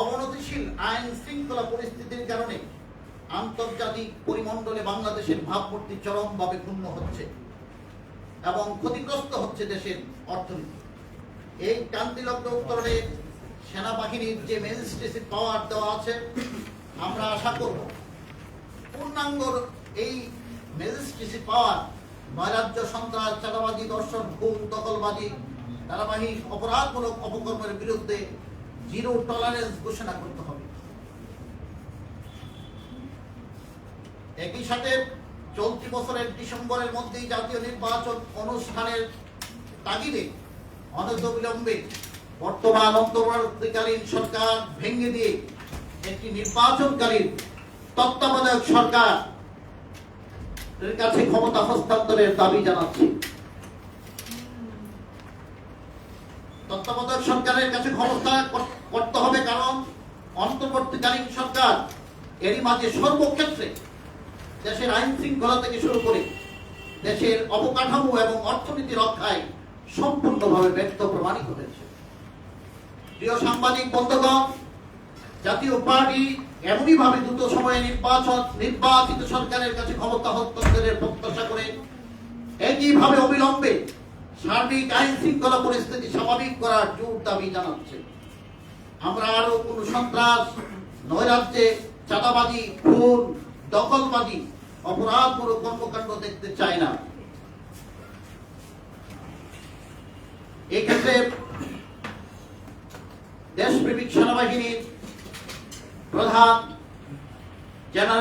অবনতিশীল আইন শৃঙ্খলা পরিস্থিতির কারণে আন্তর্জাতিক পরিমণ্ডলে বাংলাদেশের ভাবমূর্তি চরমভাবে ক্ষুণ্ণ হচ্ছে এবং ক্ষতিগ্রস্ত হচ্ছে দেশের অর্থনীতি। এই ক্রান্তিলগ্ন উত্তরণে সেনাবাহিনীর যে ম্যাজিস্ট্রেসি পাওয়ার দেওয়া আছে, আমরা আশা করব পূর্ণাঙ্গ এই ম্যাজিস্ট্রেসি পাওয়ার নৈরাজ্য, সন্ত্রাস, চাঁদাবাজি, দর্শন, খুন, দখলবাজি, ধারাবাহিক অপরাধমূলক অপকর্মের বিরুদ্ধে জিরো টলারেন্স ঘোষণা করতে হবে। একই সাথে চলতি বছরের ডিসেম্বরের মধ্যেই জাতীয় নির্বাচন অনুষ্ঠানের তাগিদে অনতিবিলম্বে বর্তমান অন্তর্বর্তীকালীন সরকার ভেঙে দিয়ে একটি নির্বাচনকালীন তত্ত্বাবধায়ক সরকার এর কাছে ক্ষমতা হস্তান্তরের দাবি জানাচ্ছি। তত্ত্বাবধায়ক সরকারের কাছে ক্ষমতা করতে হবে, কারণ অন্তর্বর্তীকালীন সরকার এরই মাঝে সর্বক্ষেত্রে দেশের আইন শৃঙ্খলা থেকে শুরু করে দেশের অবকাঠামো এবং অর্থনীতি রক্ষায় সম্পূর্ণভাবে ব্যর্থ প্রমাণিত হয়েছে। প্রিয় সাংবাদিক বন্ধুগণ, জাতীয় পার্টি এমনই ভাবে দ্রুত সময়ে নির্বাচিত সরকারের কাছে ক্ষমতা হস্তান্তরের প্রত্যাশা করে একইভাবে অবিলম্বে সার্বিক আইন শৃঙ্খলা পরিস্থিতি স্বাভাবিক করার জোর দাবি জানাচ্ছে। আমরা আরো কোন সন্ত্রাস, নৈরাজ্যে, চাঁদাবাজি, খুন, দখলবাজি, অপরাধমূলক কর্মকাণ্ড দেখতে চাই না। এক্ষেত্রে দেশপ্রেমিক সেনাবাহিনীর প্রধান জেনারেল